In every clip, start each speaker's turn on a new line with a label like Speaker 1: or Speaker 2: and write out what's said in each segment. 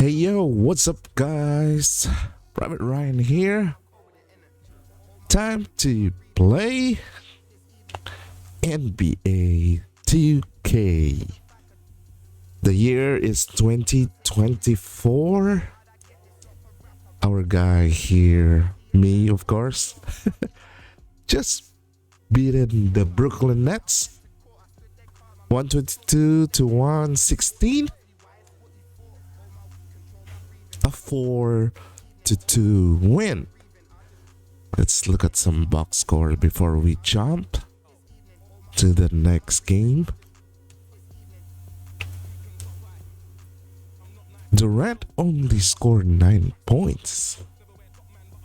Speaker 1: Hey yo, what's up guys? Private Ryan here. Time to play NBA2K. The year is 2024. Our guy here, me of course, just beaten the Brooklyn Nets 122 to 116. A 4-2 win. Let's look at some box score before we jump to the next game. Durant only scored 9 points.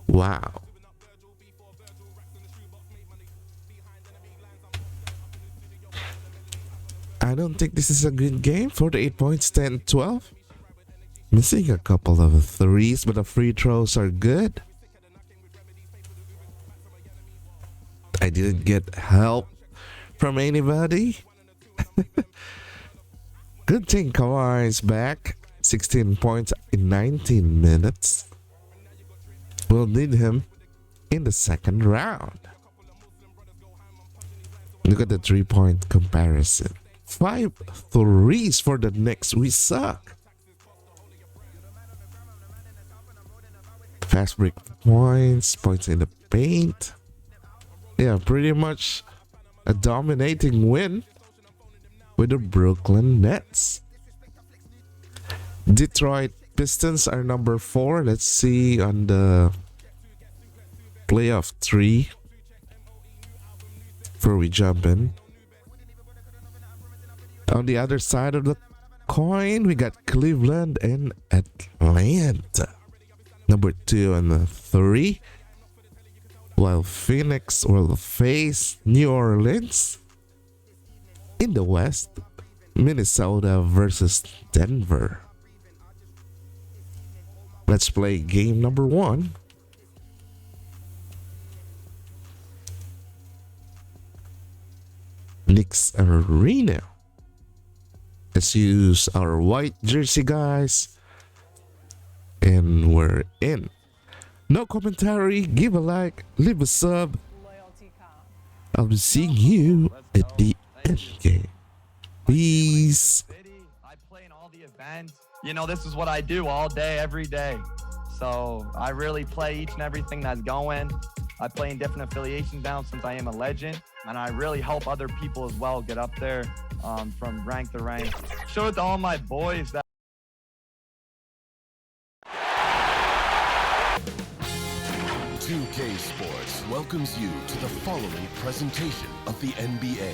Speaker 1: Wow. I don't think this is a good game. 48 points, 10-12. Missing a couple of threes, but the free throws are good. I didn't get help from anybody. Good thing Kawhi is back. 16 points in 19 minutes. We'll need him in the second round. Look at the 3-point comparison. 5 threes for the Knicks. We suck. Fast break points in the paint. Yeah, pretty much a dominating win with the Brooklyn Nets. Detroit Pistons are number 4. Let's see on the playoff 3 before we jump in. On the other side of the coin, we got Cleveland and Atlanta. Number 2 and 3. While Phoenix will face New Orleans. In the West, Minnesota versus Denver. Let's play game number 1. Knicks Arena. Let's use our white jersey, guys. And we're in. No commentary, give a like, leave a sub. I'll be seeing you at the end game. Peace.
Speaker 2: I play in all the events. You know, this is what I do all day, every day. So I really play each and everything that's going. I play in different affiliations now since I am a legend. And I really help other people as well get up there from rank to rank. Show it to all my boys that
Speaker 3: 2K Sports welcomes you to the following presentation of the NBA.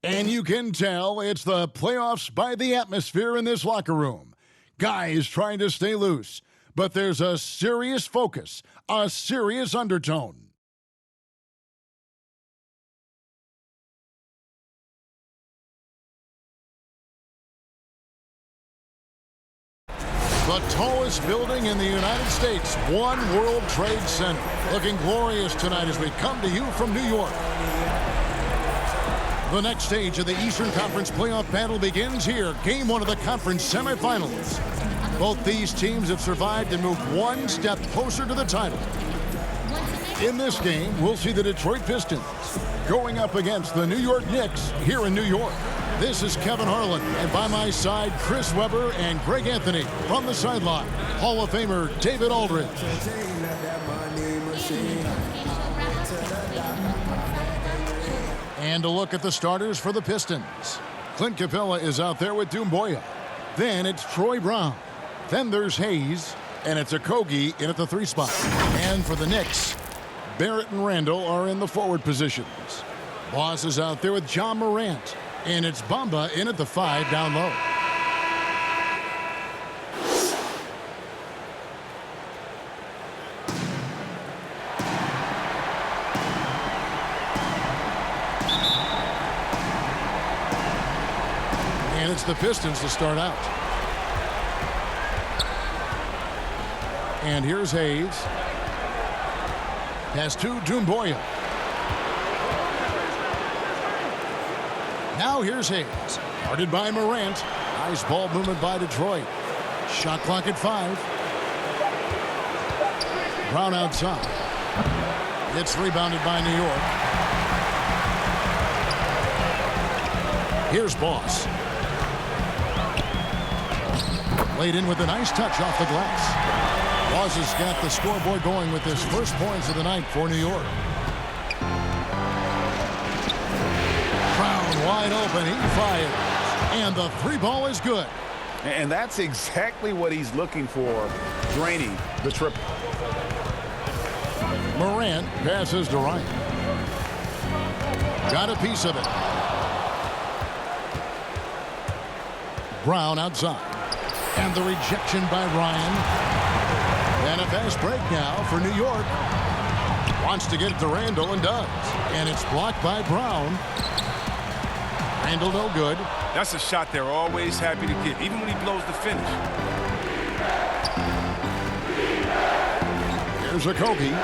Speaker 4: And you can tell it's the playoffs by the atmosphere in this locker room. Guys trying to stay loose, but there's a serious focus, a serious undertone. The tallest building in the United States, One World Trade Center. Looking glorious tonight as we come to you from New York. The next stage of the Eastern Conference playoff battle begins here. Game 1 of the conference semifinals. Both these teams have survived and moved one step closer to the title. In this game, we'll see the Detroit Pistons going up against the New York Knicks here in New York. This is Kevin Harlan, and by my side, Chris Webber and Greg Anthony. From the sideline, Hall of Famer David Aldridge. And a look at the starters for the Pistons. Clint Capella is out there with Doumbouya. Then it's Troy Brown. Then there's Hayes, and it's Okogie in at the 3 spot. And for the Knicks, Barrett and Randall are in the forward positions. Boss is out there with John Morant. And it's Bamba in at the 5 down low. And it's the Pistons to start out. And here's Hayes. Pass to Doumbouya. Now here's Hayes. Guarded by Morant. Nice ball movement by Detroit. Shot clock at 5. Brown outside. It's rebounded by New York. Here's Boss. Laid in with a nice touch off the glass. Boss has got the scoreboard going with his first points of the night for New York. Brown wide open. He fires. And the 3 ball is good.
Speaker 5: And that's exactly what he's looking for, draining the triple.
Speaker 4: Morant passes to Ryan. Got a piece of it. Brown outside. And the rejection by Ryan. And a fast break now for New York. Wants to get it to Randall and does. And it's blocked by Brown. Randall no good.
Speaker 6: That's a shot they're always happy to get, even when he blows the finish.
Speaker 4: Here's Okogie.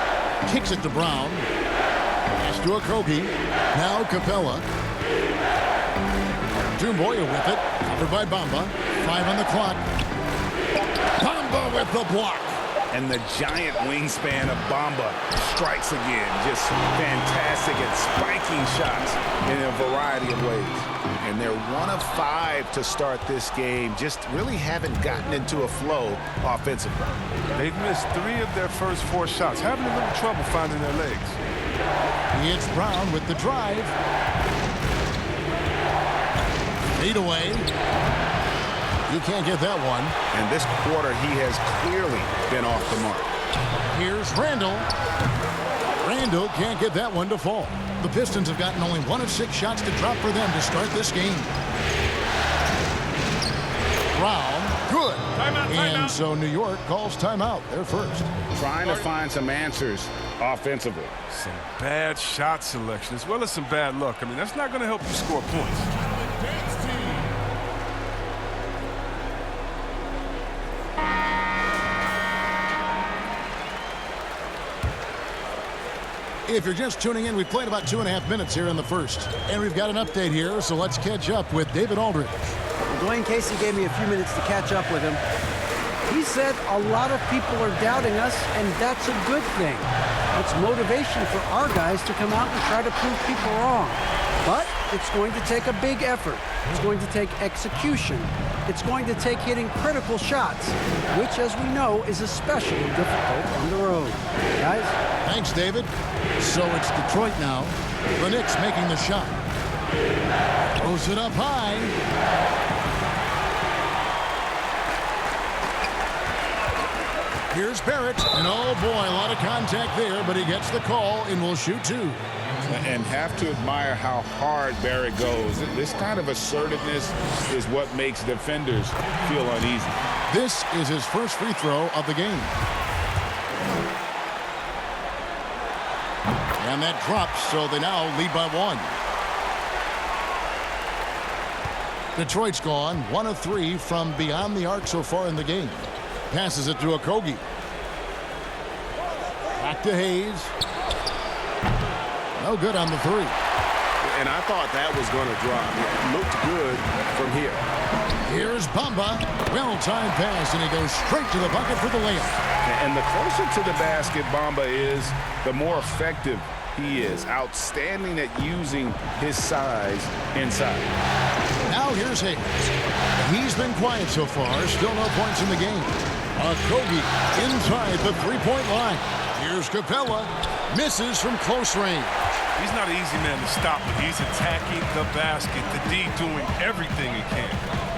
Speaker 4: Kicks it to Brown. Pass to Okogie. Now Capella. Dumboya with it. Covered by Bamba. 5 on the clock. Bamba with the block.
Speaker 5: And the giant wingspan of Bamba strikes again. Just fantastic at spiking shots in a variety of ways. And they're 1 of 5 to start this game. Just really haven't gotten into a flow offensively.
Speaker 6: They've missed 3 of their first 4 shots, having a little trouble finding their legs.
Speaker 4: It's Brown with the drive. Feed away. He can't get that one.
Speaker 5: And this quarter, he has clearly been off the mark.
Speaker 4: Here's Randall. Randall can't get that one to fall. The Pistons have gotten only 1 of 6 shots to drop for them to start this game. Brown, good. And so New York calls timeout. They're first.
Speaker 5: Trying to find some answers offensively.
Speaker 6: Some bad shot selection as well as some bad luck. I mean, that's not going to help you score points.
Speaker 4: If you're just tuning in, we played about 2.5 minutes here in the first. And we've got an update here, so let's catch up with David Aldridge.
Speaker 7: Dwayne Casey gave me a few minutes to catch up with him. He said a lot of people are doubting us, and that's a good thing. It's motivation for our guys to come out and try to prove people wrong. But it's going to take a big effort. It's going to take execution. It's going to take hitting critical shots, which, as we know, is especially difficult on the road. Guys?
Speaker 4: Thanks, David. So it's Detroit now. The Knicks making the shot. Throws it up high. Here's Barrett. And oh boy, a lot of contact there, but he gets the call and will shoot 2.
Speaker 5: And have to admire how hard Barrett goes. This kind of assertiveness is what makes defenders feel uneasy.
Speaker 4: This is his first free throw of the game. And that drops, so they now lead by 1. Detroit's gone 1 of 3 from beyond the arc so far in the game. Passes it to Okogie. Back to Hayes. No good on the 3.
Speaker 5: And I thought that was going to drop. It looked good from here.
Speaker 4: Here's Bamba. Well-timed pass, and he goes straight to the bucket for the layup.
Speaker 5: And the closer to the basket Bamba is, the more effective he is. Outstanding at using his size inside.
Speaker 4: Now here's Hayes. He's been quiet so far. Still no points in the game. Okogie inside the 3-point line. Here's Capella. Misses from close range.
Speaker 6: He's not an easy man to stop, but he's attacking the basket. The D doing everything he can.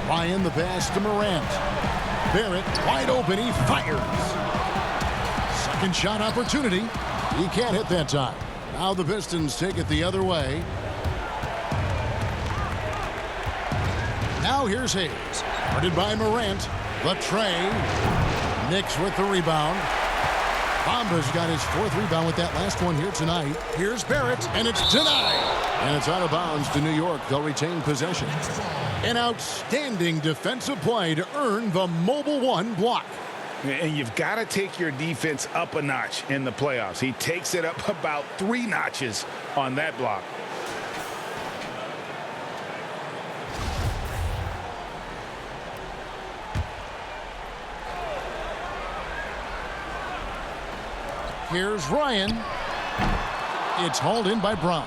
Speaker 4: Ryan the pass to Morant. Barrett wide open. He fires. Second shot opportunity. He can't hit that time. Now the Pistons take it the other way. Now here's Hayes. Guarded by Morant. The tray. Knicks with the rebound. Bamba's got his 4th rebound with that last one here tonight. Here's Barrett, and it's denied. And it's out of bounds to New York. They'll retain possession. An outstanding defensive play to earn the Mobile 1 block.
Speaker 5: And you've got to take your defense up a notch in the playoffs. He takes it up about 3 notches on that block.
Speaker 4: Here's Ryan. It's hauled in by Brown.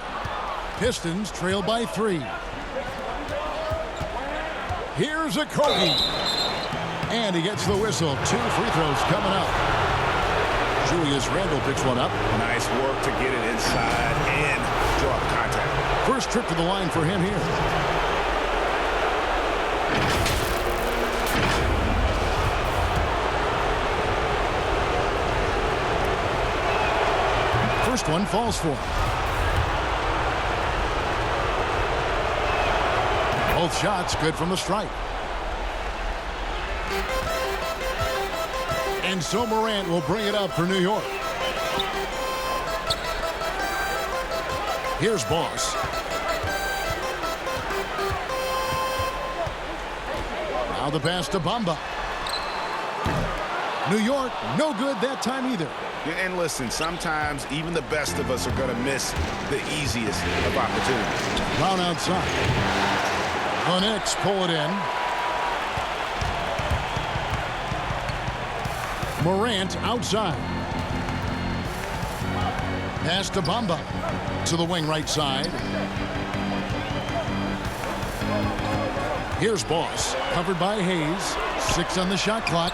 Speaker 4: Pistons trail by 3. Here's a Kobe. And he gets the whistle. 2 free throws coming up. Julius Randle picks one up.
Speaker 5: Nice work to get it inside and draw up contact.
Speaker 4: First trip to the line for him here. First one falls for him. Both shots good from the stripe. And so Morant will bring it up for New York. Here's Boss. Now the pass to Bamba. New York, no good that time either.
Speaker 5: And listen, sometimes even the best of us are going to miss the easiest of opportunities.
Speaker 4: Brown outside. The Knicks pull it in. Morant outside. Pass to Bamba. To the wing right side. Here's Boss. Covered by Hayes. 6 on the shot clock.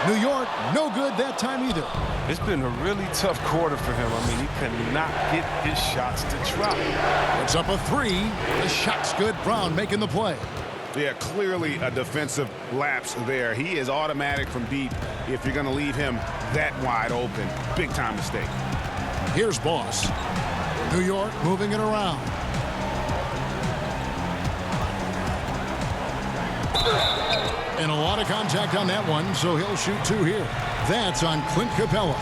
Speaker 4: New York, no good that time either.
Speaker 6: It's been a really tough quarter for him. I mean, he cannot get his shots to drop.
Speaker 4: It's up a 3. The shot's good. Brown making the play.
Speaker 5: Yeah, clearly a defensive lapse there. He is automatic from deep if you're going to leave him that wide open. Big time mistake.
Speaker 4: Here's Boss. New York moving it around. And a lot of contact on that one, so he'll shoot 2 here. That's on Clint Capella.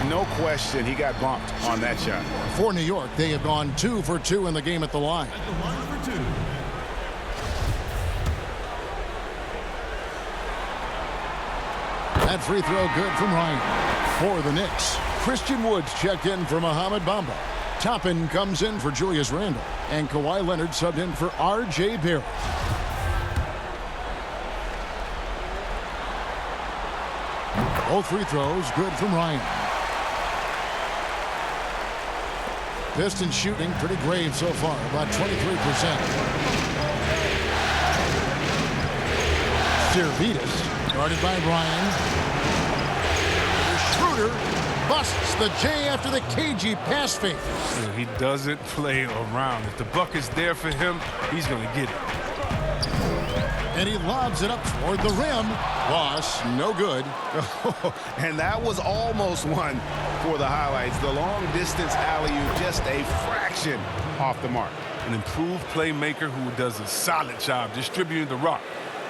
Speaker 5: No question, he got bumped on that shot.
Speaker 4: For New York, they have gone 2 for 2 in the game at the line. That free throw good from Ryan. For the Knicks, Christian Woods checked in for Mohamed Bamba. Toppin comes in for Julius Randle. And Kawhi Leonard subbed in for R.J. Barrett. Both free throws good from Ryan. Pistons shooting pretty grave so far, about 23%. Servetus, guarded by Ryan. Schroeder busts the J after the cagey pass fake.
Speaker 6: He doesn't play around. If the bucket's there for him, he's going to get it.
Speaker 4: And he lobs it up toward the rim. Boss, no good.
Speaker 5: And that was almost one for the highlights. The long-distance alley-oop, just a fraction off the mark.
Speaker 6: An improved playmaker who does a solid job distributing the rock.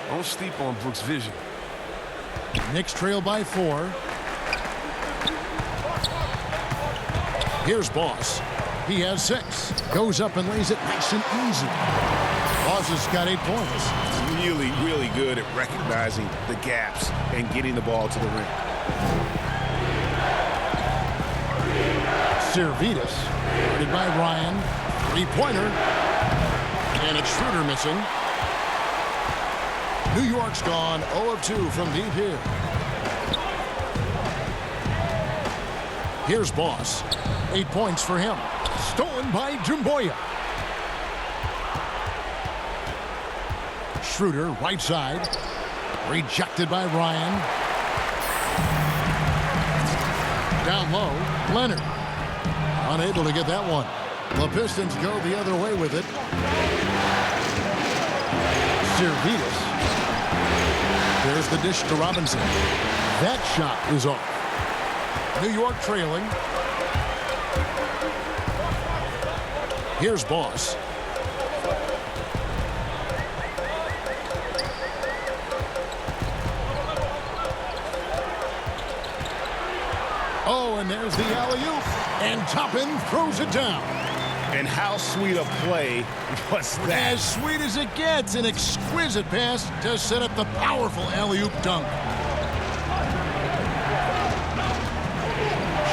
Speaker 6: Don't sleep on Brooks' vision.
Speaker 4: Knicks trail by 4. Here's Boss. He has 6. Goes up and lays it nice and easy. Boss has got 8 points.
Speaker 5: Really, really good at recognizing the gaps and getting the ball to the rim.
Speaker 4: Servetus, guarded by Ryan. 3-pointer. And it's Schroeder missing. New York's gone 0 of 2 from deep here. Here's Boss. 8 points for him. Stolen by Jumboya. Schroeder, right side. Rejected by Ryan. Down low, Leonard. Unable to get that one. The Pistons go the other way with it. Servetus. There's the dish to Robinson. That shot is off. New York trailing. Here's Boss. Oh, and there's the alley-oop. And Toppin throws it down.
Speaker 5: And how sweet a play was that?
Speaker 4: As sweet as it gets. An exquisite pass to set up the powerful alley-oop dunk.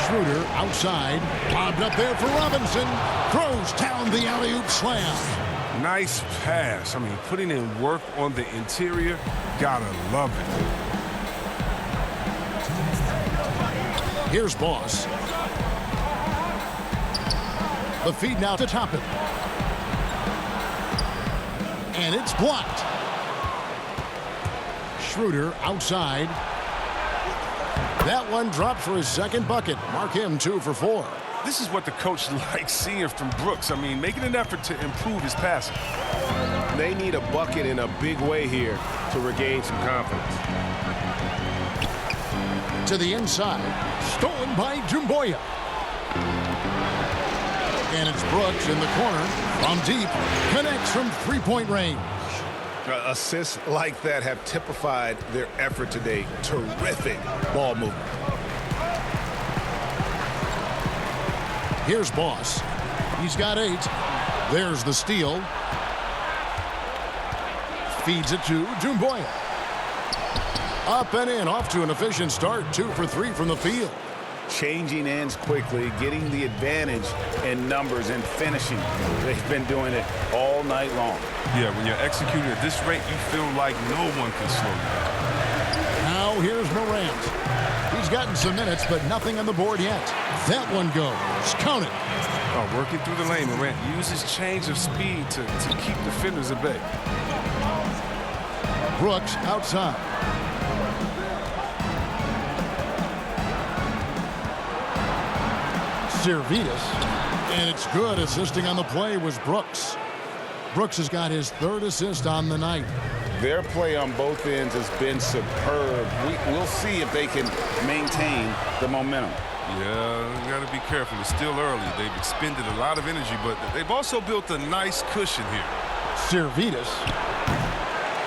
Speaker 4: Schroeder outside. Lobbed up there for Robinson. Throws down the alley-oop slam.
Speaker 6: Nice pass. I mean, putting in work on the interior. Gotta love it.
Speaker 4: Here's Boss. The feed now to Toppin. And it's blocked. Schroeder outside. That one dropped for his second bucket. Mark him 2 for 4.
Speaker 6: This is what the coach likes seeing from Brooks. I mean, making an effort to improve his passing.
Speaker 5: They need a bucket in a big way here to regain some confidence.
Speaker 4: To the inside. Stolen by Doumbouya. And it's Brooks in the corner. From deep. Connects from three-point range.
Speaker 5: Assists like that have typified their effort today. Terrific ball movement.
Speaker 4: Here's Boss. He's got 8. There's the steal. Feeds it to Doumbouya. Up and in, off to an efficient start. 2 for 3 from the field.
Speaker 5: Changing ends quickly, getting the advantage in numbers and finishing. They've been doing it all night long.
Speaker 6: Yeah, when you're executing at this rate, you feel like no one can slow you down.
Speaker 4: Now here's Morant. He's gotten some minutes, but nothing on the board yet. That one goes. Count it.
Speaker 6: Oh, working through the lane, Morant uses change of speed to keep defenders at bay.
Speaker 4: Brooks outside. Servetus. And it's good. Assisting on the play was Brooks. Brooks has got his 3rd assist on the night.
Speaker 5: Their play on both ends has been superb. We'll see if they can maintain the momentum.
Speaker 6: Yeah, you got to be careful. It's still early. They've expended a lot of energy, but they've also built a nice cushion here.
Speaker 4: Servetus.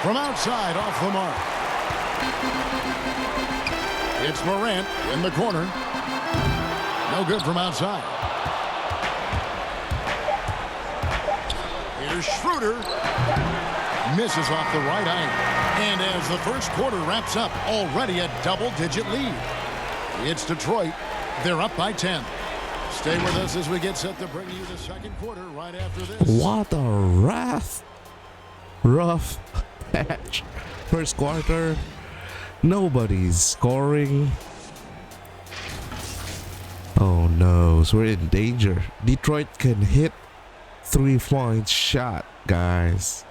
Speaker 4: From outside, off the mark. It's Morant in the corner. No good from outside. Here's Schroeder. Misses off the right eye. And as the first quarter wraps up, already a double-digit lead. It's Detroit. They're up by 10. Stay with us as we get set to bring you the second quarter right after this.
Speaker 1: What a rough patch. First quarter, nobody's scoring. Oh no, so we're in danger. Detroit can hit 3-point shot, guys.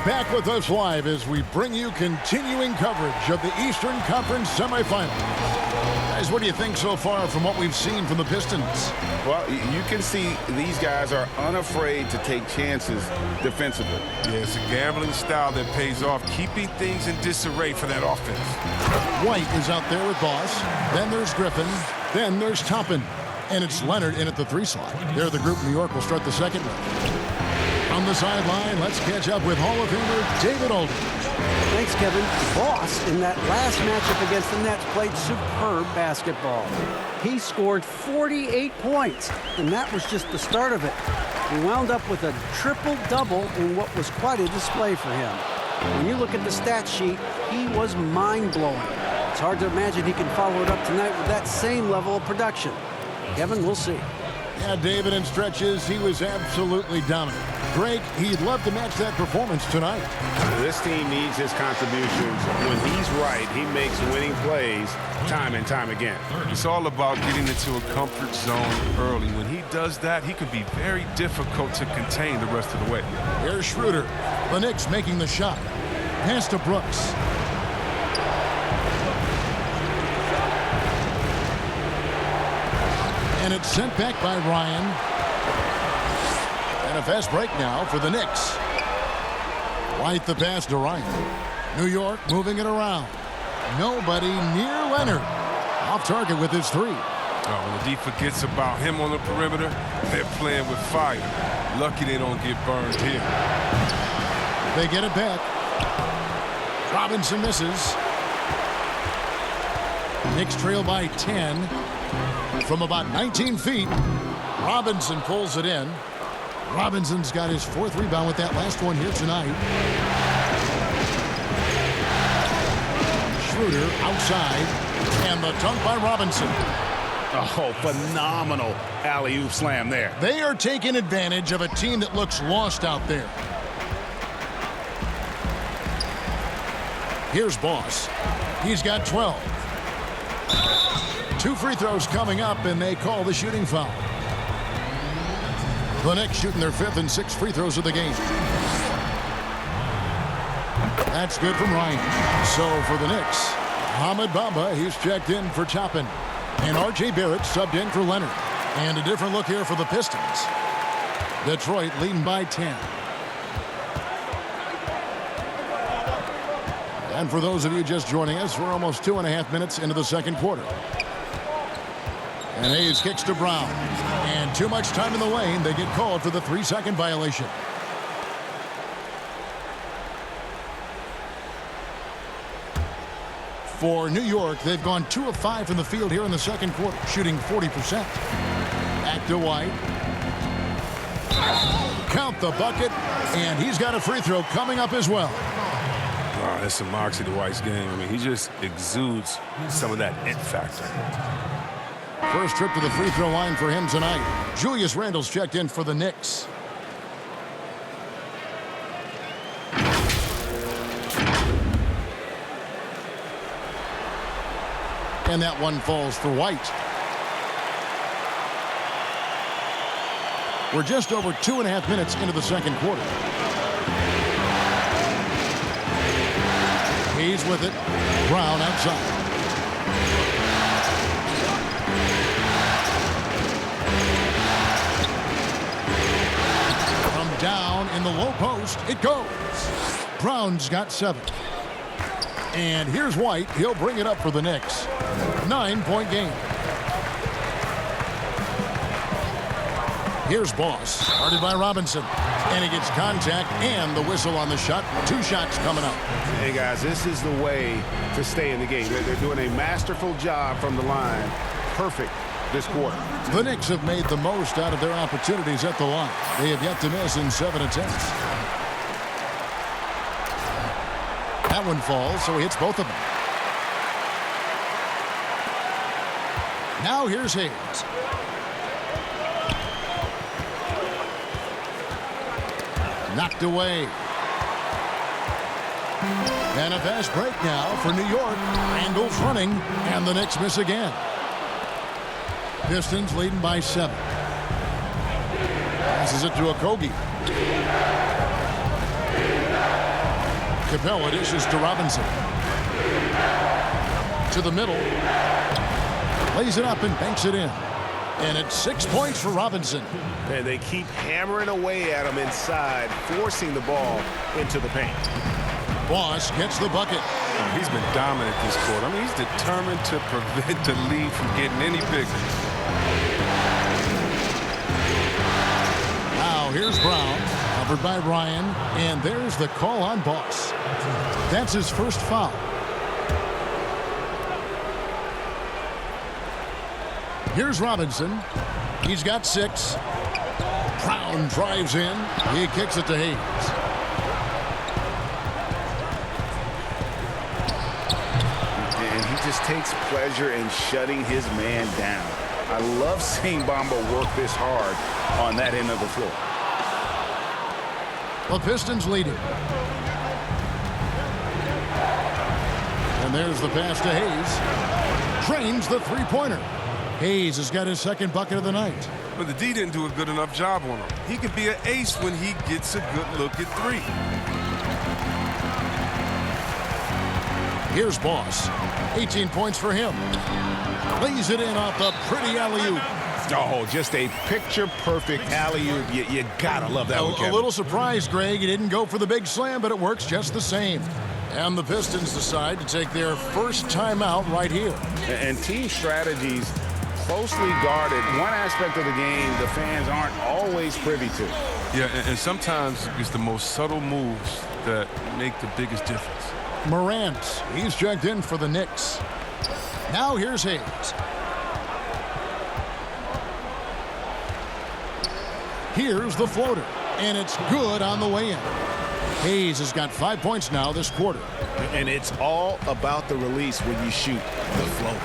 Speaker 4: Back with us live as we bring you continuing coverage of the Eastern Conference Semifinals. Guys, what do you think so far from what we've seen from the Pistons?
Speaker 5: Well, you can see these guys are unafraid to take chances defensively.
Speaker 6: Yeah, it's a gambling style that pays off, keeping things in disarray for that offense.
Speaker 4: White is out there with Boss. Then there's Griffin. Then there's Toppin. And it's Leonard in at the 3 slot. There, the group New York will start the second round. On the sideline, let's catch up with Hall of Famer David Aldridge.
Speaker 7: Thanks, Kevin. Boss, in that last matchup against the Nets, played superb basketball. He scored 48 points, and that was just the start of it. He wound up with a triple-double in what was quite a display for him. When you look at the stat sheet, he was mind-blowing. It's hard to imagine he can follow it up tonight with that same level of production. Kevin, we'll see.
Speaker 4: Yeah, David, in stretches, he was absolutely dominant. Greg, he'd love to match that performance tonight.
Speaker 5: This team needs his contributions. When he's right, he makes winning plays time and time again.
Speaker 6: It's all about getting into a comfort zone early. When he does that, he can be very difficult to contain the rest of the way.
Speaker 4: Here's Schroeder. The Knicks making the shot. Pass to Brooks. And it's sent back by Ryan. And a fast break now for the Knicks. White the pass to Ryan. New York moving it around. Nobody near Leonard. Off target with his 3.
Speaker 6: Oh, when the D forgets about him on the perimeter, they're playing with fire. Lucky they don't get burned here.
Speaker 4: They get it back. Robinson misses. Knicks trail by 10. From about 19 feet, Robinson pulls it in. Robinson's got his 4th rebound with that last one here tonight. Schroeder outside, and the dunk by Robinson.
Speaker 5: Oh, phenomenal alley-oop slam there.
Speaker 4: They are taking advantage of a team that looks lost out there. Here's Boss. He's got 12. 2 free throws coming up, and they call the shooting foul. The Knicks shooting their 5th and 6th free throws of the game. That's good from Ryan. So for the Knicks, Ahmed Bamba, he's checked in for Toppin. And R.J. Barrett subbed in for Leonard. And a different look here for the Pistons. Detroit leading by 10. And for those of you just joining us, we're almost 2.5 minutes into the second quarter. And Hayes kicks to Brown. And too much time in the lane. They get called for the 3-second violation. For New York, they've gone 2 of 5 from the field here in the second quarter, shooting 40%. Back to White. Count the bucket, and he's got a free throw coming up as well.
Speaker 6: Oh, that's some moxie to White's game. I mean, he just exudes some of that it factor.
Speaker 4: First trip to the free throw line for him tonight. Julius Randle's checked in for the Knicks. And that one falls for White. We're just over 2.5 minutes into the second quarter. He's with it. Brown outside. From down in the low post, it goes. Brown's got 7. And here's White. He'll bring it up for the Knicks. 9-point game. Here's Boss. Started by Robinson. And he gets contact and the whistle on the shot. 2 shots coming up.
Speaker 5: Hey, guys, this is the way to stay in the game. They're doing a masterful job from the line. Perfect this quarter.
Speaker 4: The Knicks have made the most out of their opportunities at the line. They have yet to miss in 7 attempts. That one falls, so he hits both of them. Now here's Hayes. Knocked away. And a fast break now for New York. Randle's running, and the Knicks miss again. Pistons leading by 7. Passes it to Okogie. Capella dishes to Robinson. To the middle. Lays it up and banks it in. And it's 6 points for Robinson.
Speaker 5: And they keep hammering away at him inside, forcing the ball into the paint.
Speaker 4: Boss gets the bucket.
Speaker 6: He's been dominant this quarter. I mean, he's determined to prevent the lead from getting any bigger.
Speaker 4: Now here's Brown, covered by Ryan, and there's the call on Boss. That's his first foul. Here's Robinson. He's got 6. Brown drives in. He kicks it to Hayes.
Speaker 5: And he just takes pleasure in shutting his man down. I love seeing Bamba work this hard on that end of the floor.
Speaker 4: The Pistons leading. And there's the pass to Hayes. Drains the three-pointer. Hayes has got his second bucket of the night.
Speaker 6: But the D didn't do a good enough job on him. He can be an ace when he gets a good look at 3.
Speaker 4: Here's Boss. 18 points for him. Lays it in off the pretty alley-oop.
Speaker 5: Oh, just a picture-perfect alley-oop. You gotta love that one, Kevin.
Speaker 4: A little surprised, Greg. He didn't go for the big slam, but it works just the same. And the Pistons decide to take their first timeout right here.
Speaker 5: And team strategies closely guarded. One aspect of the game the fans aren't always privy to.
Speaker 6: Yeah, and sometimes it's the most subtle moves that make the biggest difference.
Speaker 4: Morant, he's checked in for the Knicks. Now here's Hayes. Here's the floater, and it's good on the way in. Hayes has got 5 points now this quarter.
Speaker 5: And it's all about the release when you shoot the floater.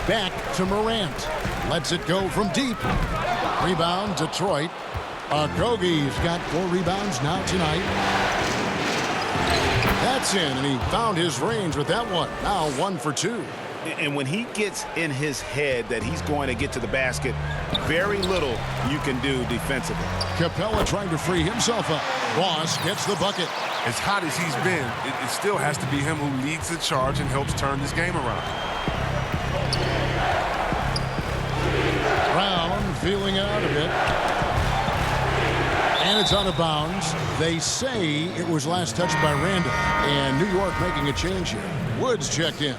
Speaker 4: Back to Morant. Lets it go from deep. Rebound, Detroit. Okogie's got 4 rebounds now tonight. That's in, and he found his range with that one. Now 1 for 2.
Speaker 5: And when he gets in his head that he's going to get to the basket, very little you can do defensively.
Speaker 4: Capella trying to free himself up. Ross gets the bucket.
Speaker 6: As hot as he's been, it still has to be him who leads the charge and helps turn this game around.
Speaker 4: Brown feeling it out a bit. And it's out of bounds. They say it was last touched by Randall. And New York making a change here. Woods checked in.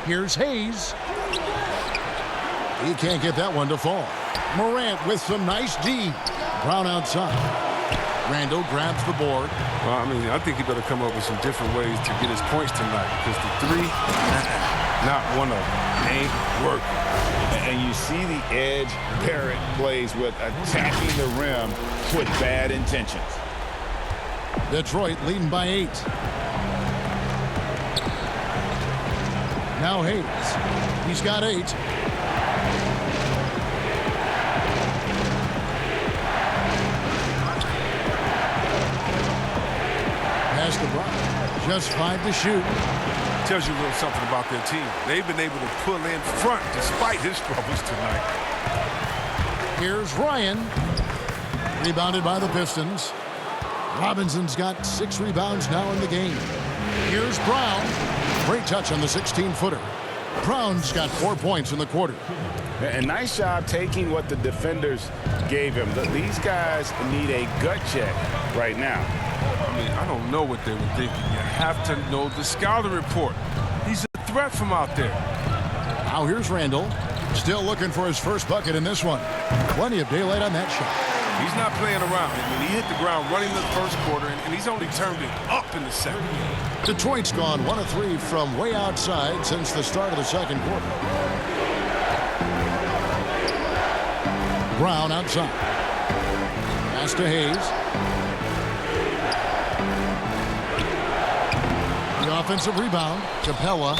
Speaker 4: Here's Hayes. He can't get that one to fall. Morant with some nice D. Brown outside. Randall grabs the board.
Speaker 6: Well, I mean, I think he better come up with some different ways to get his points tonight, because the 3, not one of them, ain't working.
Speaker 5: And you see the edge Barrett plays with, attacking the rim with bad intentions.
Speaker 4: Detroit leading by 8. Now Hayes. He's got 8. Pass to Brown. Just 5 to shoot.
Speaker 6: Tells you a little something about their team. They've been able to pull in front despite his struggles tonight.
Speaker 4: Here's Ryan. Rebounded by the Pistons. Robinson's got 6 rebounds now in the game. Here's Brown. Great touch on the 16-footer. Brown's got 4 points in the quarter.
Speaker 5: And nice job taking what the defenders gave him. These guys need a gut check right now.
Speaker 6: I mean, I don't know what they were thinking. You have to know the scouting report. He's a threat from out there.
Speaker 4: Now here's Randall. Still looking for his first bucket in this one. Plenty of daylight on that shot.
Speaker 6: He's not playing around. I mean, he hit the ground running the first quarter, and he's only turned it up in the second.
Speaker 4: Detroit's gone 1 of 3 from way outside since the start of the second quarter. Brown outside. Pass to Hayes. The offensive rebound. Capella.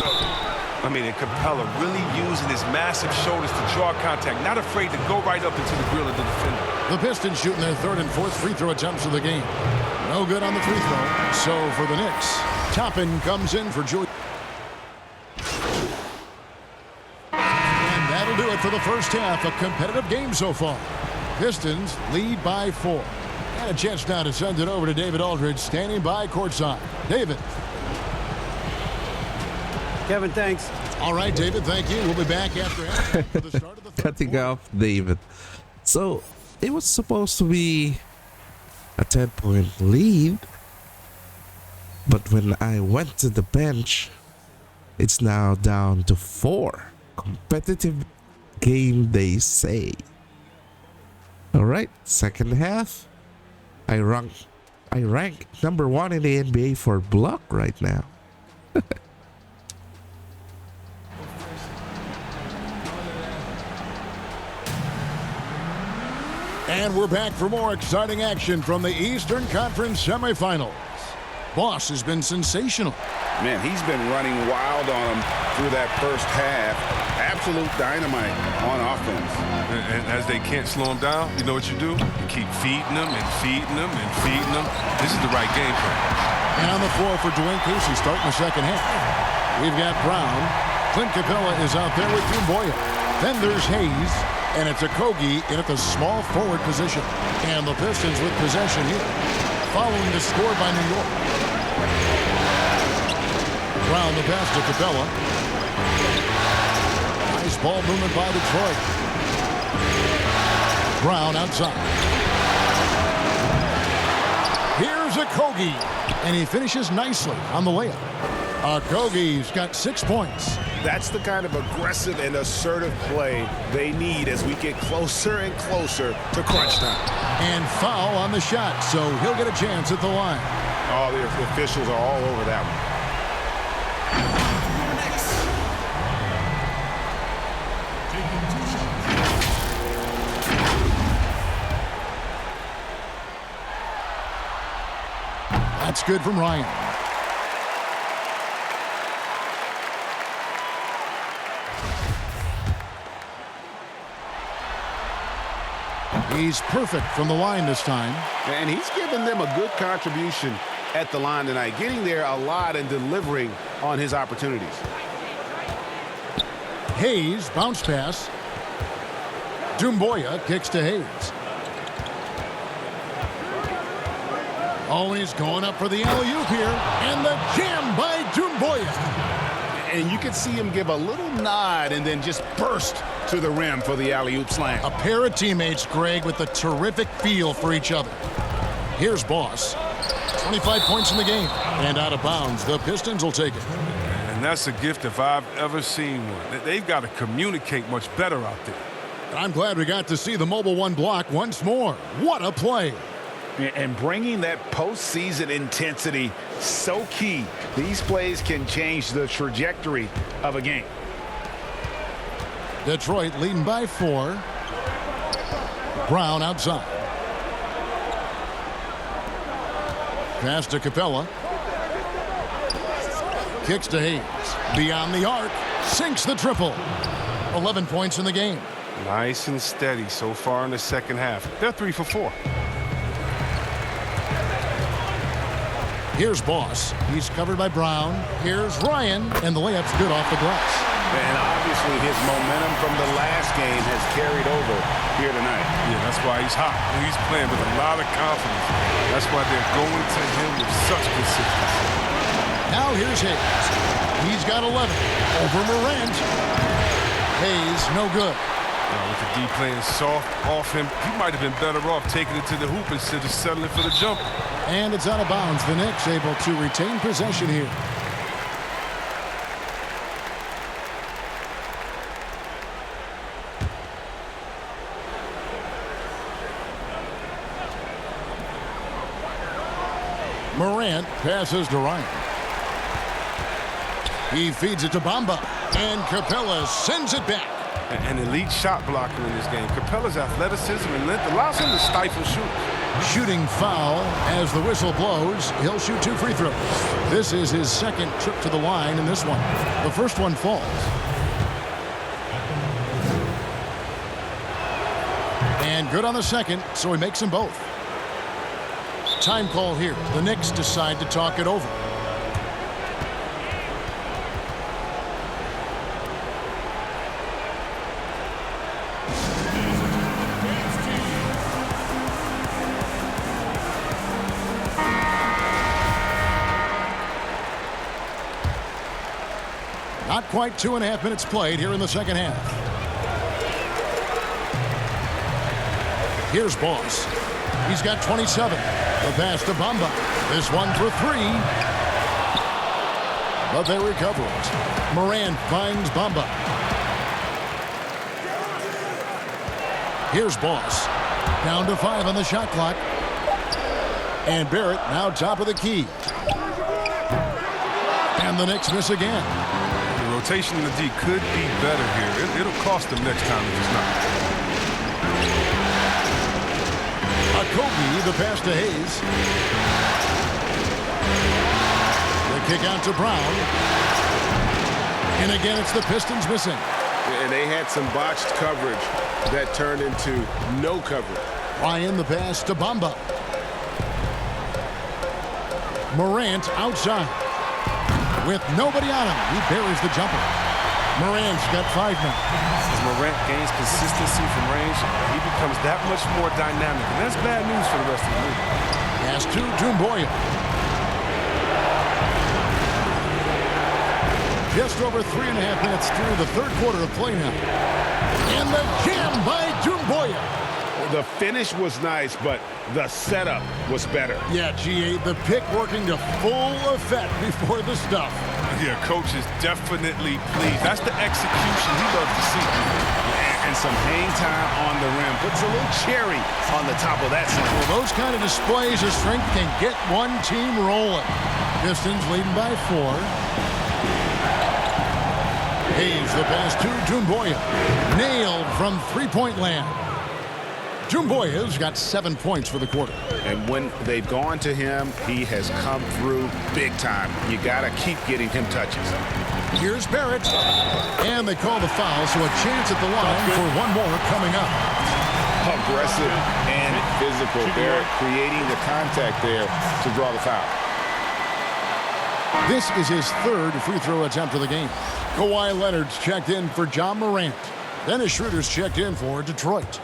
Speaker 6: I mean, and Capella really using his massive shoulders to draw contact, not afraid to go right up into the grill of the defender.
Speaker 4: The Pistons shooting their 3rd and 4th free throw attempts of the game. No good on the free throw. So for the Knicks, Toppin comes in for Julius. And that'll do it for the first half. A competitive game so far. Pistons lead by 4. And a chance now to send it over to David Aldridge, standing by courtside. David.
Speaker 7: Kevin, thanks.
Speaker 4: All right, David, thank you. We'll be back after for the start of the third
Speaker 1: Cutting
Speaker 4: quarter.
Speaker 1: off David. So it was supposed to be a 10-point lead, but when I went to the bench, it's now down to 4. Competitive game, they say. All right, second half. I rank number 1 in the NBA for block right now.
Speaker 4: And we're back for more exciting action from the Eastern Conference Semifinals. Boss has been sensational.
Speaker 5: Man, he's been running wild on them through that first half. Absolute dynamite on offense.
Speaker 6: And as they can't slow him down, you know what you do? You keep feeding them and feeding them and feeding them. This is the right game plan.
Speaker 4: And on the floor for Dwayne Casey starting the second half. We've got Brown. Clint Capella is out there with Dumboya. Then there's Hayes. And it's Okogie in at the small forward position. And the Pistons with possession here. Following the score by New York. Brown the pass to Capella. Nice ball movement by Detroit. Brown outside. Here's Okogie. And he finishes nicely on the layup. Okogie's got 6 points.
Speaker 5: That's the kind of aggressive and assertive play they need as we get closer and closer to crunch time.
Speaker 4: And foul on the shot, so he'll get a chance at the line.
Speaker 5: Oh, the officials are all over that one.
Speaker 4: It's good from Ryan. He's perfect from the line this time.
Speaker 5: And he's given them a good contribution at the line tonight, getting there a lot and delivering on his opportunities.
Speaker 4: Hayes, bounce pass. Doumbouya kicks to Hayes. Oh, he's going up for the alley-oop here. And the jam by Doumbouya.
Speaker 5: And you can see him give a little nod and then just burst to the rim for the alley-oop slam.
Speaker 4: A pair of teammates, Greg, with a terrific feel for each other. Here's Boss. 25 points in the game. And out of bounds. The Pistons will take it.
Speaker 6: And that's a gift if I've ever seen one. They've got to communicate much better out there.
Speaker 4: I'm glad we got to see the mobile one block once more. What a play.
Speaker 5: And bringing that postseason intensity, so key. These plays can change the trajectory of a game.
Speaker 4: Detroit leading by 4. Brown outside. Pass to Capella. Kicks to Hayes. Beyond the arc. Sinks the triple. 11 points in the game.
Speaker 6: Nice and steady so far in the second half. They're 3 for 4.
Speaker 4: Here's Boss. He's covered by Brown. Here's Ryan. And the layup's good off the glass.
Speaker 5: And obviously his momentum from the last game has carried over here tonight.
Speaker 6: Yeah, that's why he's hot. He's playing with a lot of confidence. That's why they're going to him with such consistency.
Speaker 4: Now here's Hayes. He's got 11. Over Morant. Hayes, no good.
Speaker 6: With the D playing soft off him, he might have been better off taking it to the hoop instead of settling for the jumper.
Speaker 4: And it's out of bounds. The Knicks able to retain possession here. Morant passes to Ryan. He feeds it to Bamba. And Capella sends it back.
Speaker 6: An elite shot blocker in this game. Capella's athleticism and length allows him to stifle shooters.
Speaker 4: Shooting foul as the whistle blows. He'll shoot 2 free throws. This is his second trip to the line in this one. The first one falls. And good on the second, so he makes them both. Time call here. The Knicks decide to talk it over. Not quite 2.5 minutes played here in the second half. Here's Boss. He's got 27. The pass to Bamba. This one for 3. But they recover it. Morant finds Bamba. Here's Boss. Down to 5 on the shot clock. And Barrett now top of the key. And the Knicks miss again.
Speaker 6: Rotation in the D could be better here. It'll cost them next time if it's not.
Speaker 4: Kobe, the pass to Hayes. The kick out to Brown. And again, it's the Pistons missing.
Speaker 5: And they had some botched coverage that turned into no coverage.
Speaker 4: Ryan, the pass to Bamba. Morant outside. With nobody on him, he buries the jumper. Morant's got 5 now.
Speaker 6: As Morant gains consistency from range, he becomes that much more dynamic. And that's bad news for the rest of the league.
Speaker 4: Pass to Doumbouya. Just over 3.5 minutes through the third quarter of play now. And the jam by Doumbouya.
Speaker 5: The finish was nice, but the setup was better.
Speaker 4: Yeah, GA, the pick working to full effect before the stuff.
Speaker 6: Yeah, coach is definitely pleased. That's the execution he loves to see.
Speaker 5: And some hang time on the rim. Puts a little cherry on the top of that slam.
Speaker 4: Well, those kind of displays of strength can get one team rolling. Pistons leading by 4. Hayes, the pass to Doumbouya. Nailed from three-point land. Dumboya's got 7 points for the quarter.
Speaker 5: And when they've gone to him, he has come through big time. You got to keep getting him touches.
Speaker 4: Here's Barrett. And they call the foul, so a chance at the line for one more coming up.
Speaker 5: Aggressive and physical. Barrett creating the contact there to draw the foul.
Speaker 4: This is his third free throw attempt of the game. Kawhi Leonard's checked in for John Morant. Dennis Schroeder's checked in for Detroit.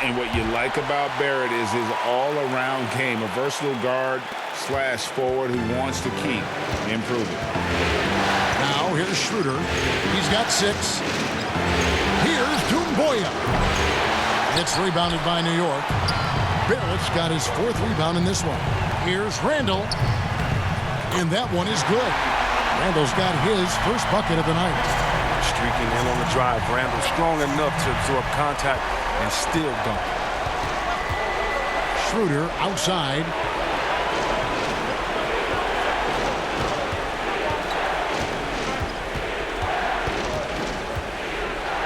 Speaker 5: And what you like about Barrett is his all-around game, a versatile guard slash forward who wants to keep improving.
Speaker 4: Now here's Schroeder. He's got 6. Here's Dumboya. It's rebounded by New York. Barrett's got his 4th rebound in this one. Here's Randall. And that one is good. Randall's got his first bucket of the night.
Speaker 6: Streaking in on the drive. Randall strong enough to absorb contact and still dunk.
Speaker 4: Schroeder outside.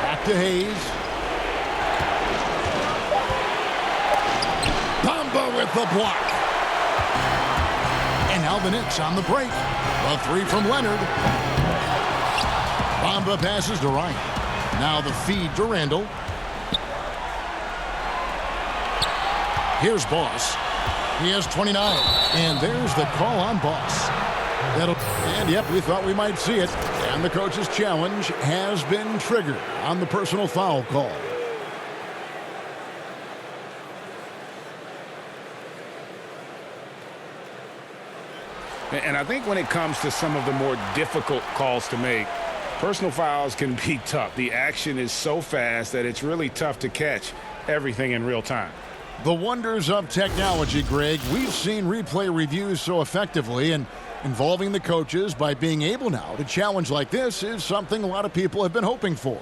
Speaker 4: Back to Hayes. Bamba with the block. And now the Knicks on the break. A 3 from Leonard. Bamba passes to Ryan. Now the feed to Randall. Here's Boss. He has 29. And there's the call on Boss. And yep, we thought we might see it. And the coach's challenge has been triggered on the personal foul call.
Speaker 5: And I think when it comes to some of the more difficult calls to make, personal fouls can be tough. The action is so fast that it's really tough to catch everything in real time.
Speaker 4: The wonders of technology, Greg. We've seen replay reviews so effectively, and involving the coaches by being able now to challenge like this is something a lot of people have been hoping for.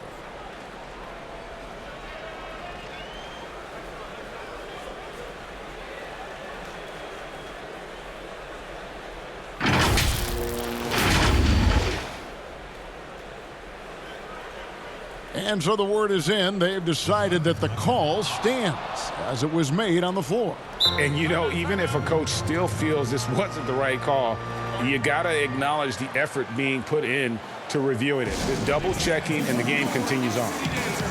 Speaker 4: And so the word is in. They've decided that the call stands as it was made on the floor.
Speaker 5: And, you know, even if a coach still feels this wasn't the right call, you got to acknowledge the effort being put in to reviewing it. The double checking, and the game continues on.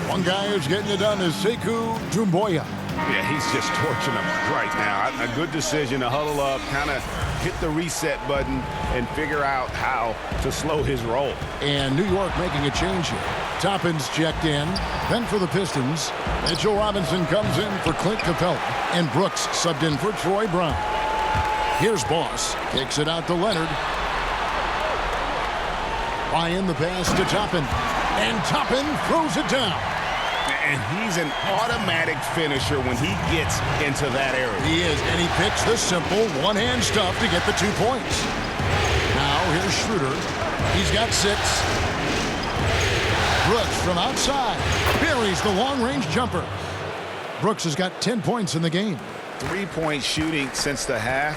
Speaker 4: One guy who's getting it done is Sekou Dumboya.
Speaker 5: Yeah, he's just torching them right now. A good decision to huddle up, kind of hit the reset button, and figure out how to slow his roll.
Speaker 4: And New York making a change here. Toppin's checked in. Then for the Pistons, Mitchell Robinson comes in for Clint Capella. And Brooks subbed in for Troy Brown. Here's Boss. Kicks it out to Leonard. Ryan the pass to Toppin. And Toppin throws it down.
Speaker 5: And he's an automatic finisher when he gets into that area.
Speaker 4: He is, and he picks the simple one-hand stuff to get the 2 points. Now here's Schroeder. He's got 6. Brooks from outside buries the long-range jumper. Brooks has got 10 points in the game.
Speaker 5: 3-point shooting since the half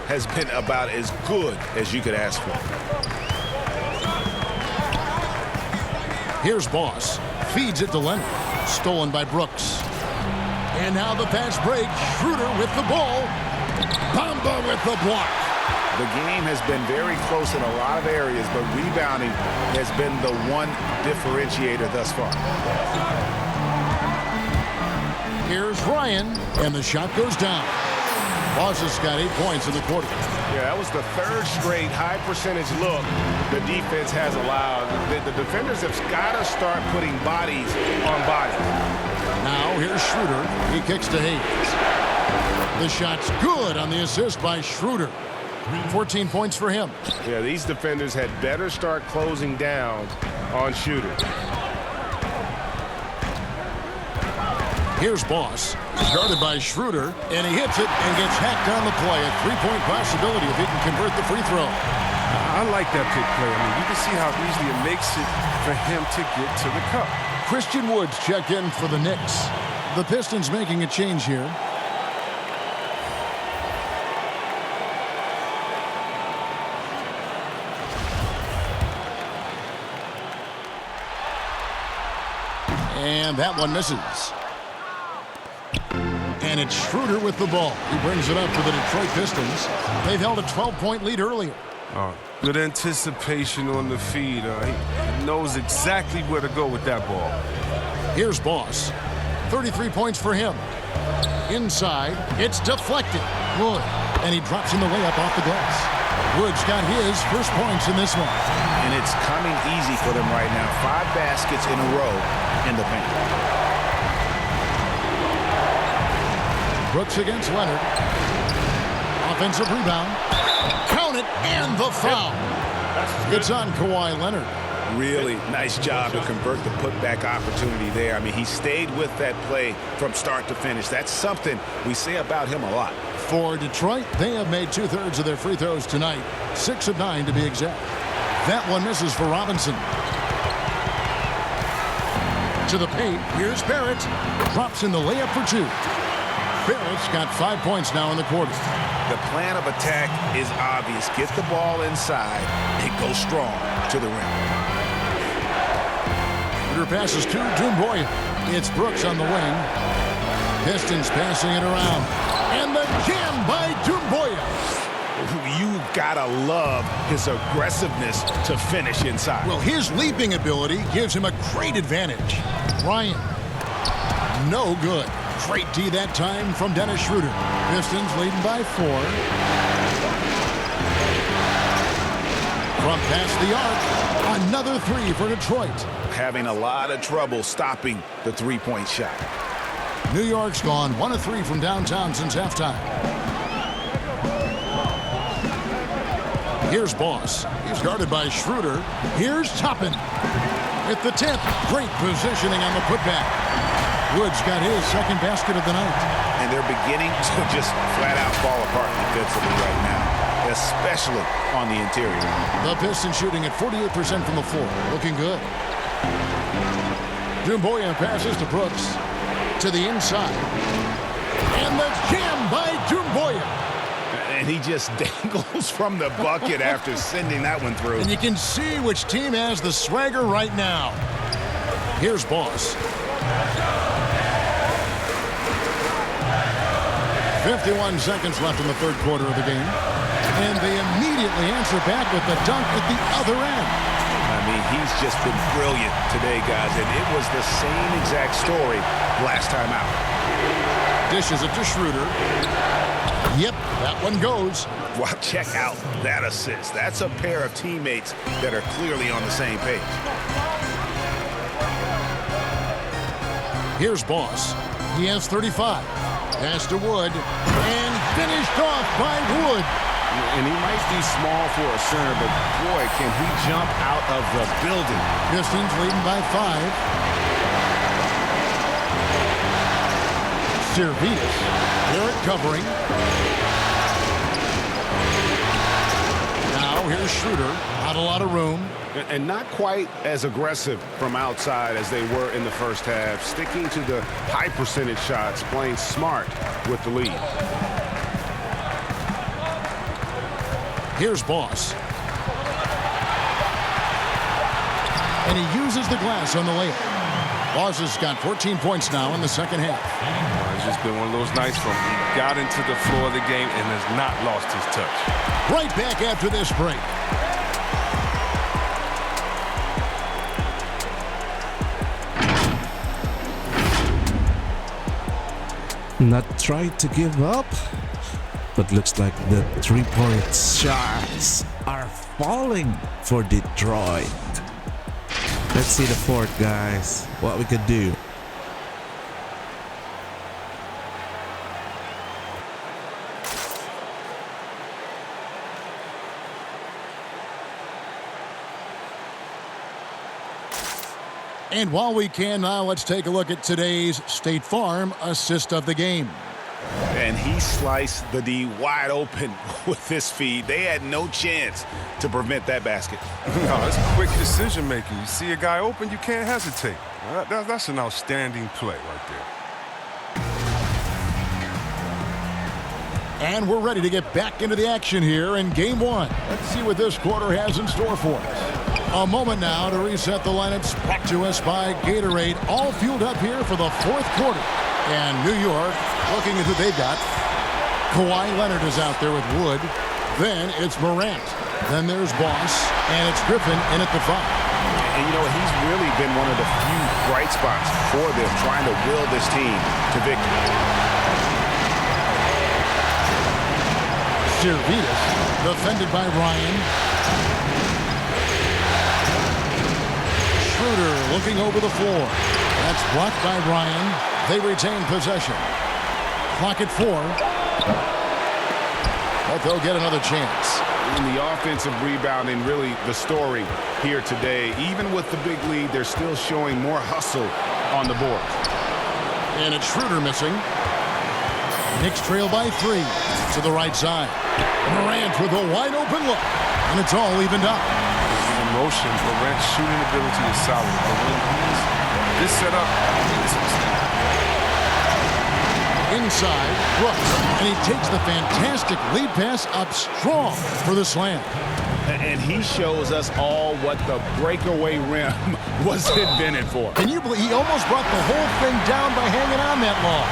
Speaker 5: has been about as good as you could ask for.
Speaker 4: Here's Boss. Feeds it to Leonard. Stolen by Brooks. And now the pass break. Schroeder with the ball. Bamba with the block.
Speaker 5: The game has been very close in a lot of areas, but rebounding has been the one differentiator thus far.
Speaker 4: Here's Ryan, and the shot goes down. Boss has got 8 points in the quarter.
Speaker 5: Yeah, that was the 3rd straight high-percentage look the defense has allowed. The defenders have got to start putting bodies on bodies.
Speaker 4: Now here's Schroeder. He kicks to Hayes. The shot's good on the assist by Schroeder. 14 points for him.
Speaker 5: Yeah, these defenders had better start closing down on Schroeder.
Speaker 4: Here's Boss. Guarded by Schroeder, and he hits it and gets hacked on the play. A 3-point possibility if he can convert the free throw.
Speaker 6: I like that pick play. I mean, you can see how easily it makes it for him to get to the cup.
Speaker 4: Christian Woods check in for the Knicks. The Pistons making a change here. And that one misses. And it's Schroeder with the ball. He brings it up for the Detroit Pistons. They've held a 12-point lead earlier.
Speaker 6: Good anticipation on the feed. He knows exactly where to go with that ball.
Speaker 4: Here's Boss. 33 points for him. Inside, it's deflected. Wood. And he drops in the layup off the glass. Wood's got his first points in this one.
Speaker 5: And it's coming easy for them right now. 5 baskets in a row in the paint.
Speaker 4: Brooks against Leonard. Offensive rebound. Count it, and the foul. It's on Kawhi Leonard.
Speaker 5: Really nice job to convert the putback opportunity there. I mean, he stayed with that play from start to finish. That's something we say about him a lot.
Speaker 4: For Detroit, they have made 2/3 of their free throws tonight. 6 of 9 to be exact. That one misses for Robinson. To the paint, here's Barrett. Drops in the layup for 2. Barrett's got 5 points now in the quarter.
Speaker 5: The plan of attack is obvious. Get the ball inside and go strong to the rim.
Speaker 4: Schroeder passes to Doumbouya. It's Brooks on the wing. Pistons passing it around. And the jam by Doumbouya.
Speaker 5: You gotta love his aggressiveness to finish inside.
Speaker 4: Well, his leaping ability gives him a great advantage. Ryan. No good. Great D that time from Dennis Schroeder. Pistons leading by 4. From past the arc, another 3 for Detroit.
Speaker 5: Having a lot of trouble stopping the three-point shot.
Speaker 4: New York's gone 1 of 3 from downtown since halftime. Here's Boss. He's guarded by Schroeder. Here's Toppin. At the tip. Great positioning on the putback. Wood's got his second basket of the night.
Speaker 5: And they're beginning to just flat-out fall apart defensively right now, especially on the interior.
Speaker 4: The Pistons shooting at 48% from the floor. Looking good. Doumbouya passes to Brooks. To the inside. And the jam by Doumbouya.
Speaker 5: And he just dangles from the bucket after sending that one through.
Speaker 4: And you can see which team has the swagger right now. Here's Boss. 51 seconds left in the third quarter of the game. And they immediately answer back with the dunk at the other end.
Speaker 5: I mean, he's just been brilliant today, guys. And it was the same exact story last time out.
Speaker 4: Dishes it to Schroeder. Yep, that one goes.
Speaker 5: Well, check out that assist. That's a pair of teammates that are clearly on the same page.
Speaker 4: Here's Boss. He has 35. Pass to Wood. And finished off by Wood.
Speaker 5: And he might be small for a center, but boy, can he jump out of the building.
Speaker 4: Pistons leading by 5. Servitas. Barrett covering. Now here's Schroeder. Not a lot of room.
Speaker 6: And not quite as aggressive from outside as they were in the first half. Sticking to the high percentage shots, playing smart with the lead.
Speaker 4: Here's Boss. And he uses the glass on the layup. Boss has got 14 points now in the second half.
Speaker 6: It's just been one of those nights from he got into the floor of the game and has not lost his touch.
Speaker 4: Right back after this break.
Speaker 1: Not trying to give up, but looks like the three-point shots are falling for Detroit. Let's see the fourth, guys. What we could do.
Speaker 4: And while we can now, let's take a look at today's State Farm assist of the game.
Speaker 5: And he sliced the D wide open with this feed. They had no chance to prevent that basket.
Speaker 6: No, it's quick decision making. You see a guy open, you can't hesitate. That's an outstanding play right there.
Speaker 4: And we're ready to get back into the action here in Game 1. Let's see what this quarter has in store for us. A moment now to reset the lineups, brought to us by Gatorade. All fueled up here for the fourth quarter. And New York looking at who they've got. Kawhi Leonard is out there with Wood. Then it's Morant. Then there's Boss. And it's Griffin in at the 5.
Speaker 6: And, you know, he's really been one of the few bright spots for them, trying to will this team to victory.
Speaker 4: Sirvitas, defended by Ryan. Schroeder looking over the floor. That's blocked by Ryan. They retain possession. Clock at 4. But they'll get another chance.
Speaker 6: In the offensive rebounding, really the story here today. Even with the big lead, they're still showing more hustle on the board.
Speaker 4: And it's Schroeder missing. Knicks trail by 3 to the right side. Morant with a wide open look. And it's all evened up.
Speaker 8: In motion, Morant's shooting ability is solid. But when he's this setup, it's a mistake.
Speaker 4: Inside, Brooks, and he takes the fantastic lead pass up strong for the slam.
Speaker 6: And he shows us all what the breakaway rim was invented for.
Speaker 4: Can you believe he almost brought the whole thing down by hanging on that long?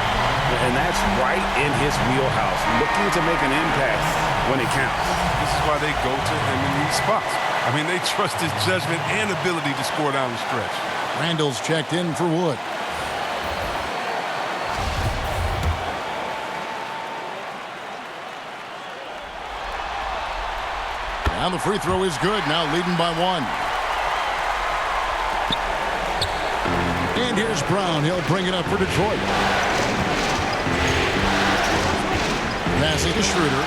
Speaker 6: And that's right in his wheelhouse, looking to make an impact when it counts.
Speaker 8: This is why they go to him in these spots. I mean, they trust his judgment and ability to score down the stretch.
Speaker 4: Randall's checked in for Wood. Now the free throw is good, now leading by 1. And here's Brown. He'll bring it up for Detroit. Passing to Schroeder.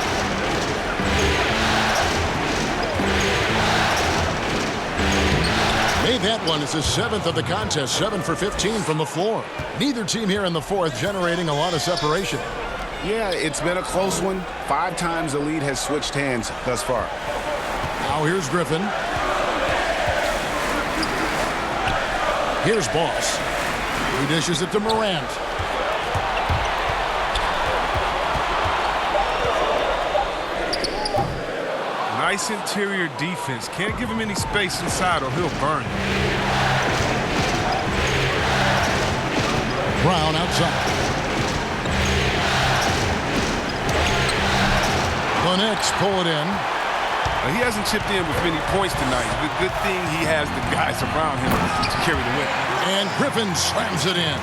Speaker 4: Made that one. It's his 7th of the contest. 7 for 15 from the floor. Neither team here in the fourth generating a lot of separation.
Speaker 6: Yeah, it's been a close one. 5 times the lead has switched hands thus far.
Speaker 4: Now here's Griffin. Here's Boss. He dishes it to Morant.
Speaker 8: Nice interior defense. Can't give him any space inside or he'll burn.
Speaker 4: Brown outside. The Knicks pull it in.
Speaker 8: He hasn't chipped in with many points tonight. Good thing he has the guys around him to carry the win.
Speaker 4: And Griffin slams it in.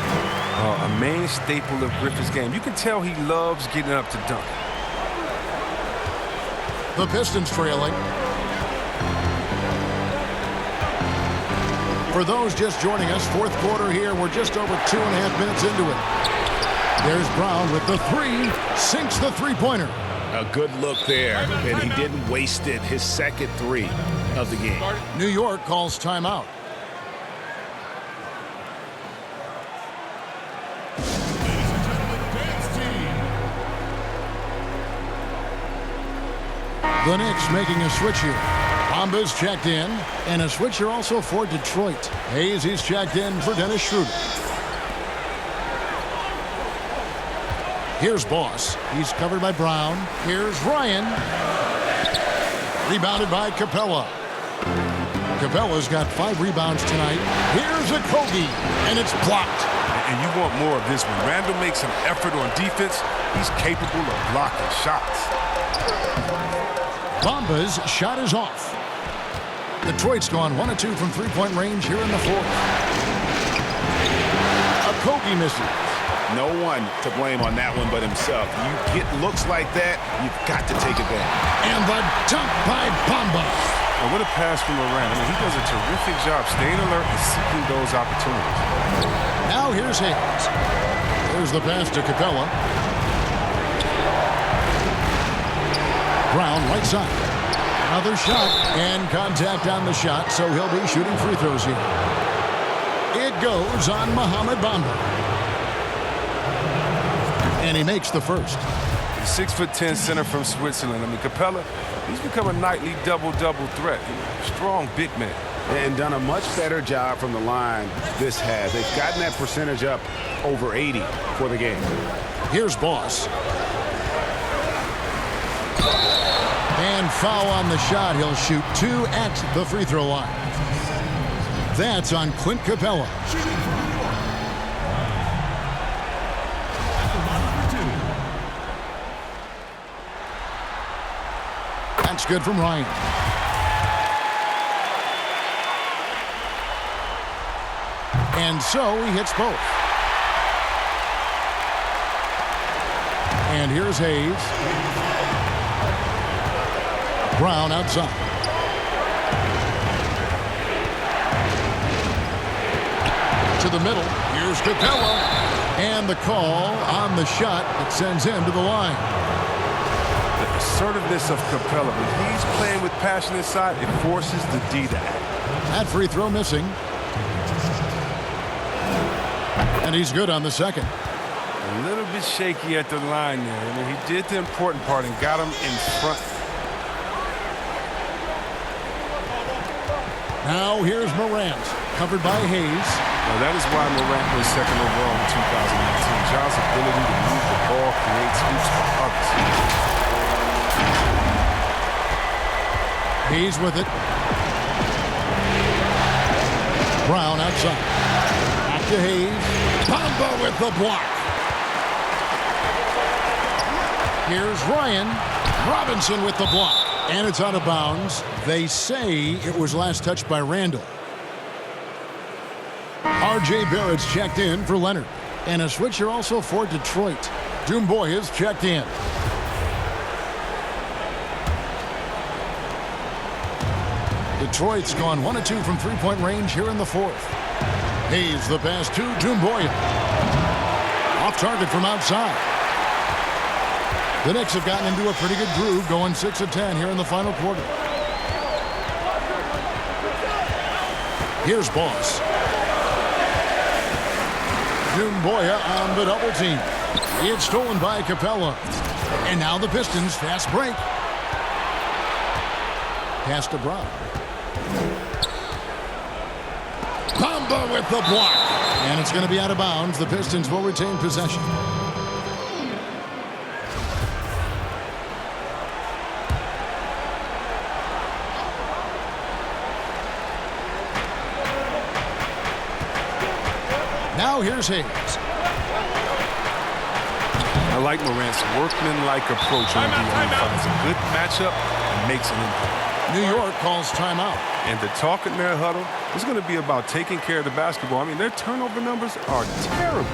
Speaker 8: A main staple of Griffin's game. You can tell he loves getting up to dunk.
Speaker 4: The Pistons trailing. For those just joining us, fourth quarter here. We're just over 2.5 minutes into it. There's Brown with the 3. Sinks the three-pointer.
Speaker 6: A good look there, and he didn't waste it. His second 3 of the game.
Speaker 4: New York calls timeout. The Knicks making a switch here. Bamba's checked in, and a switch here also for Detroit. Hayes, he's checked in for Dennis Schroeder. Here's Boss. He's covered by Brown. Here's Ryan. Rebounded by Capella. Capella's got 5 rebounds tonight. Here's a Kogi, and it's blocked.
Speaker 8: And you want more of this one. Randall makes an effort on defense. He's capable of blocking shots.
Speaker 4: Bamba's shot is off. Detroit's gone 1 of 2 from three-point range here in the fourth. A Kogi misses.
Speaker 6: No one to blame on that one but himself. You get looks like that, you've got to take advantage.
Speaker 4: And the dunk by Bamba.
Speaker 8: And what a pass from Morant. I mean, he does a terrific job staying alert and seeking those opportunities.
Speaker 4: Now here's Hayes. There's the pass to Capella. Brown right side. Another shot and contact on the shot, so he'll be shooting free throws here. It goes on Mohamed Bamba. And he makes the first.
Speaker 8: 6'10" center from Switzerland. I mean, Capella, he's become a nightly double-double threat. Strong big man.
Speaker 6: And done a much better job from the line this has. They've gotten that percentage up over 80 for the game.
Speaker 4: Here's Boss. And And foul on the shot. He'll shoot 2 at the free throw line. That's on Clint Capella. That's good from Ryan. And so he hits both. And here's Hayes. Brown outside. To the middle. Here's Capella. And the call on the shot that sends him to the line.
Speaker 8: The assertiveness of Capella, when he's playing with passion inside, it forces the D to act.
Speaker 4: That free throw missing. And he's good on the second.
Speaker 8: A little bit shaky at the line there. I mean, he did the important part and got him in front.
Speaker 4: Now here's Morant, covered by Hayes.
Speaker 8: Now that is why Morant was second overall in 2019. Ja's ability to move the ball creates hoops for others.
Speaker 4: Hayes with it. Brown outside. Back to Hayes. Bamba with the block. Here's Ryan. Robinson with the block. And it's out of bounds. They say it was last touched by Randall. R.J. Barrett's checked in for Leonard. And a switcher also for Detroit. Doumbouya checked in. Detroit's gone 1 of 2 from three-point range here in the fourth. Hayes the pass to Doumbouya. Off target from outside. The Knicks have gotten into a pretty good groove, going 6 of 10 here in the final quarter. Here's Boss. Doumbouya on the double team. It's stolen by Capella. And now the Pistons fast break. Pass to Brown. Bamba with the block. And it's going to be out of bounds. The Pistons will retain possession. Now here's Hayes.
Speaker 8: I like Morant's workman-like approach on D. He finds a good matchup and makes an impact.
Speaker 4: New York calls timeout.
Speaker 8: And the talk in their huddle is going to be about taking care of the basketball. I mean, their turnover numbers are terrible.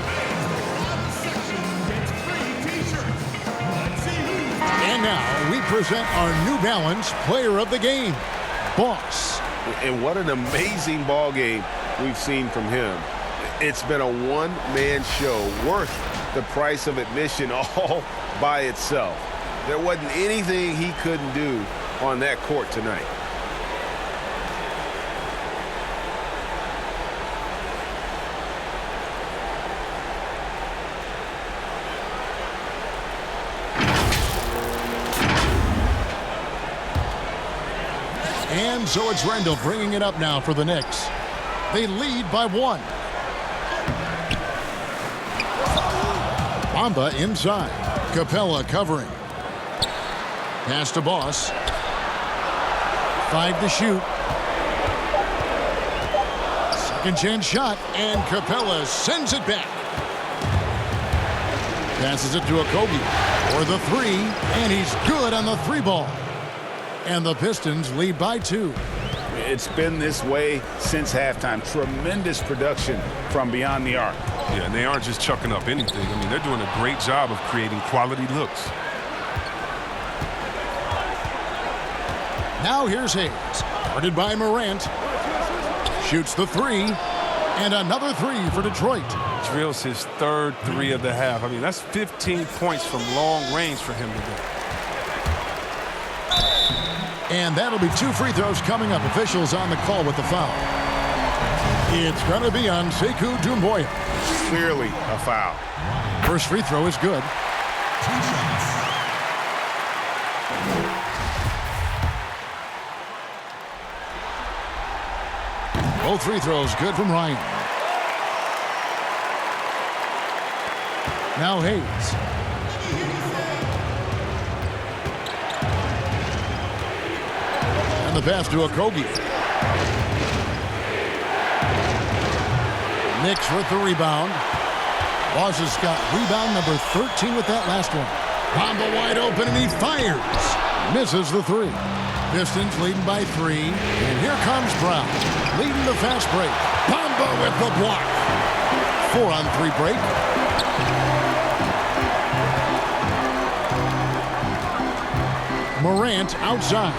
Speaker 4: And now we present our New Balance Player of the Game, Boss.
Speaker 6: And what an amazing ball game we've seen from him. It's been a one-man show worth the price of admission all by itself. There wasn't anything he couldn't do on that court tonight.
Speaker 4: And so it's Randall bringing it up now for the Knicks. They lead by 1. Bamba inside. Capella covering. Pass to Boss. 5 to shoot. Second chance shot, and Capella sends it back. Passes it to Okogie for the 3, and he's good on the 3 ball. And the Pistons lead by 2.
Speaker 6: It's been this way since halftime. Tremendous production from beyond the arc.
Speaker 8: Yeah, and they aren't just chucking up anything. I mean, they're doing a great job of creating quality looks.
Speaker 4: Now here's Hayes. Guarded by Morant. Shoots the 3. And another 3 for Detroit.
Speaker 8: Drills his third 3 of the half. I mean, that's 15 points from long range for him today.
Speaker 4: And that'll be 2 free throws coming up. Officials on the call with the foul. It's going to be on Sekou Doumbouya.
Speaker 6: Clearly a foul.
Speaker 4: First free throw is good. Both free throws good from Ryan. Now Hayes. the pass to Okogie. Knicks with the rebound. Boss has got rebound number 13 with that last one. Bamba wide open, and he fires. Misses the three. Pistons leading by 3. And here comes Brown, leading the fast break. Bamba with the block. 4-on-3 break. Morant outside.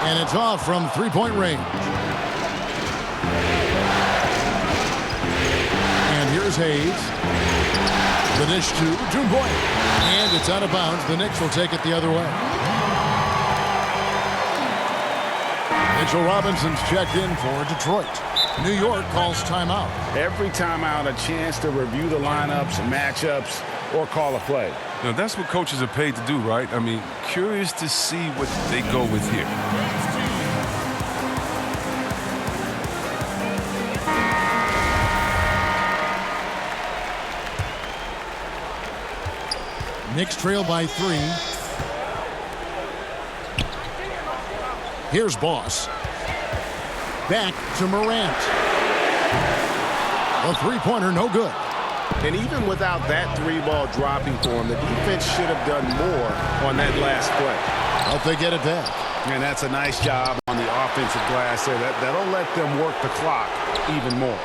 Speaker 4: And it's off from three-point range. And here's Hayes. The dish to Jumboy. And it's out of bounds. The Knicks will take it the other way. Mitchell Robinson's checked in for Detroit. New York calls timeout.
Speaker 5: Every timeout, a chance to review the lineups, matchups, or call a play.
Speaker 8: Now, that's what coaches are paid to do, right? I mean, curious to see what they go with here.
Speaker 4: Knicks trail by 3. Here's Boss. Back to Morant. A three-pointer, no good.
Speaker 6: And even without that 3-ball dropping for him, the defense should have done more on that last play.
Speaker 4: Hope they get it back.
Speaker 5: And that's a nice job on the offensive glass there. That'll let them work the clock even more.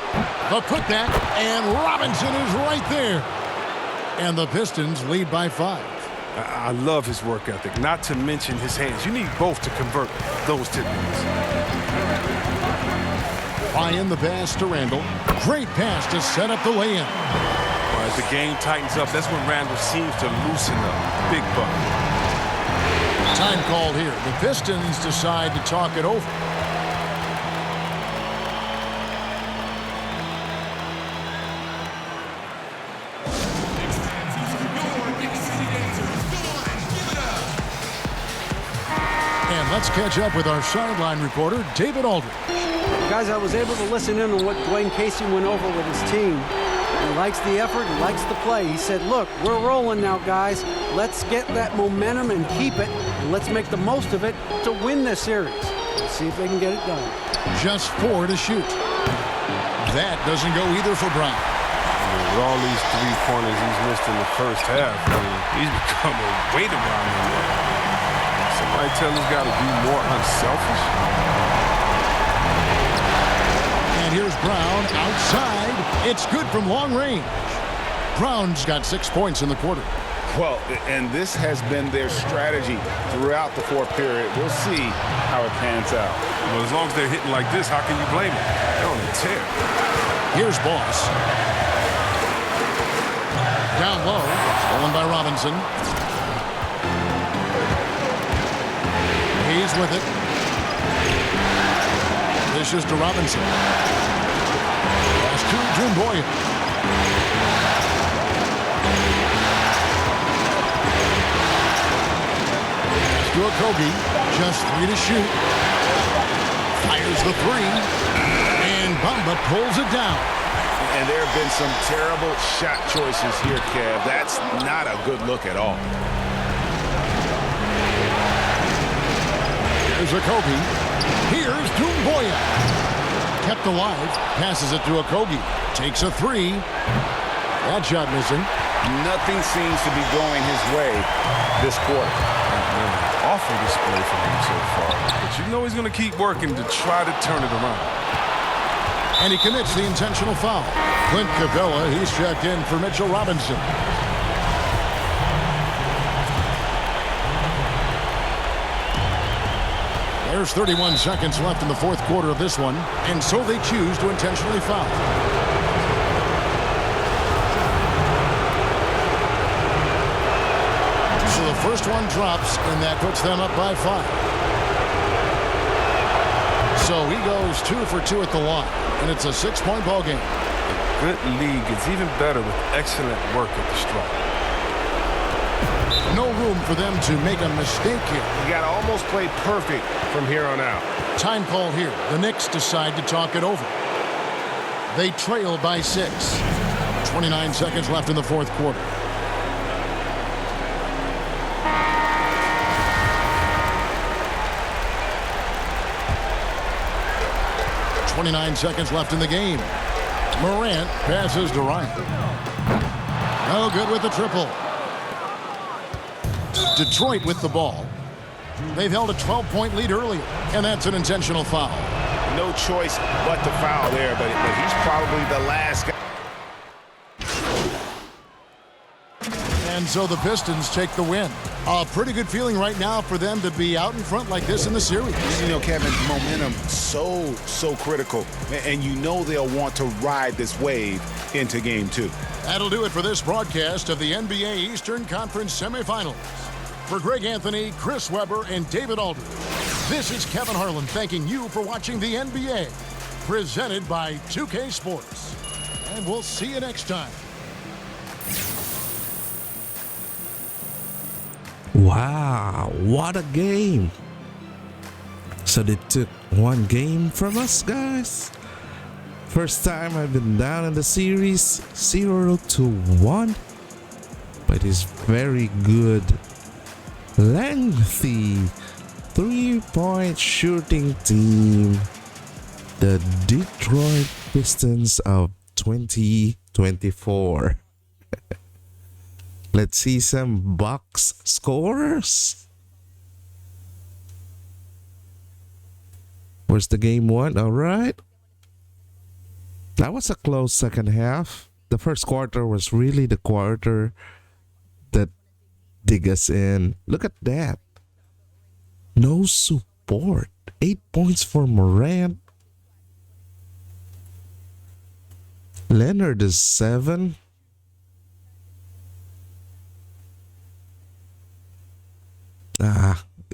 Speaker 4: The putback, and Robinson is right there. And the Pistons lead by 5.
Speaker 8: I love his work ethic, not to mention his hands. You need both to convert those tip-ins.
Speaker 4: Ryan the pass to Randall. Great pass to set up the lay-in.
Speaker 8: Well, as the game tightens up, that's when Randall seems to loosen up. Big bucket.
Speaker 4: Time called here. The Pistons decide to talk it over. And let's catch up with our sideline reporter, David Aldridge.
Speaker 7: Guys, I was able to listen in on what Dwayne Casey went over with his team. He likes the effort, he likes the play. He said, look, we're rolling now, guys. Let's get that momentum and keep it, and let's make the most of it to win this series. Let's see if they can get it done.
Speaker 4: Just 4 to shoot. That doesn't go either for Brown.
Speaker 8: With all these three-pointers he's missed in the first half, he's become a weight around him. Somebody tell this guy to be more unselfish.
Speaker 4: And here's Brown outside. It's good from long range. Brown's got 6 points in the quarter.
Speaker 5: Well, and this has been their strategy throughout the fourth period. We'll see how it pans out.
Speaker 8: Well, as long as they're hitting like this, how can you blame them? They're on a tear.
Speaker 4: Here's Boss. Down low. Stolen by Robinson. He's with it. Dishes to Robinson. Pass to Jumboy. Pass to Okogie. Just 3 to shoot. Fires the 3. And Bamba pulls it down.
Speaker 5: And there have been some terrible shot choices here, Kev. That's not a good look at all.
Speaker 4: Here's Okogie. Here's Doumbouya. Kept alive. Passes it to Okogie. Takes a 3. That shot missing.
Speaker 5: Nothing seems to be going his way this quarter.
Speaker 8: Awful display from him so far. But you know he's going to keep working to try to turn it around.
Speaker 4: And he commits the intentional foul. Clint Capella, he's checked in for Mitchell Robinson. There's 31 seconds left in the fourth quarter of this one, and so they choose to intentionally foul. So the first one drops, and that puts them up by 5. So he goes 2 for 2 at the line, and it's a 6-point ball game.
Speaker 8: Good league is even better with excellent work at the stripe.
Speaker 4: No room for them to make a mistake here.
Speaker 6: You got to almost play perfect from here on out.
Speaker 4: Time called here. The Knicks decide to talk it over. They trail by 6. 29 seconds left in the fourth quarter. 29 seconds left in the game. Morant passes to Ryan. No good with the triple. Detroit with the ball. They've held a 12-point lead earlier, and that's an intentional foul.
Speaker 5: No choice but to foul there, but he's probably the last guy.
Speaker 4: And so the Pistons take the win. A pretty good feeling right now for them to be out in front like this in the series.
Speaker 5: You know, Kevin, momentum so critical. And you know they'll want to ride this wave into game 2.
Speaker 4: That'll do it for this broadcast of the NBA Eastern Conference Semifinals. For Greg Anthony, Chris Webber, and David Aldridge, this is Kevin Harlan thanking you for watching the NBA, presented by 2K Sports. And we'll see you next time.
Speaker 1: Wow, what a game. So they took one game from us, guys. First time I've been down in the series, 0-1. But it's very good, lengthy 3-point shooting team, the Detroit Pistons of 2024. Let's see some box scores. Where's the game one? All right. That was a close second half. The first quarter was really the quarter that dig us in. Look at that. No support. 8 points for Morant. Leonard is 7.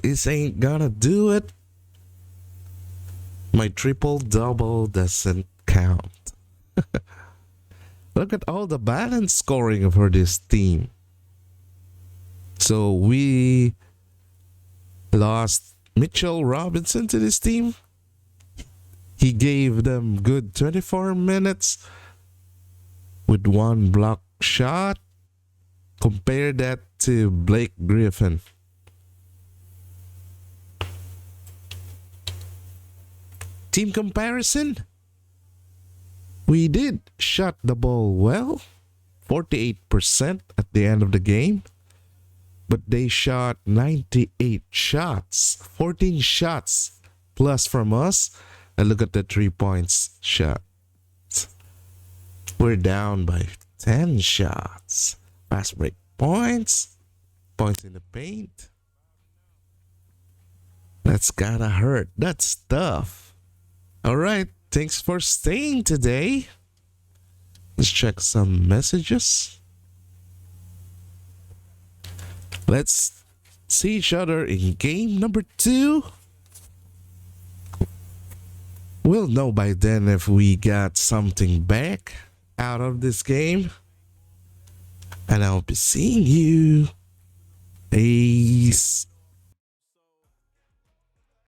Speaker 1: This ain't gonna do it. My triple-double doesn't count. Look at all the balance scoring for this team. So we lost Mitchell Robinson to this team. He gave them good 24 minutes with one block shot. Compare that to Blake Griffin. Team comparison. We did shot the ball well, 48% at the end of the game. But they shot 98 shots, 14 shots plus from us. And look at the 3 points shot. We're down by 10 shots. Fast break points, points in the paint. That's gotta hurt. That's tough. All right, thanks for staying today. Let's check some messages. Let's see each other in game number 2. We'll know by then if we got something back out of this game. And I'll be seeing you. Peace.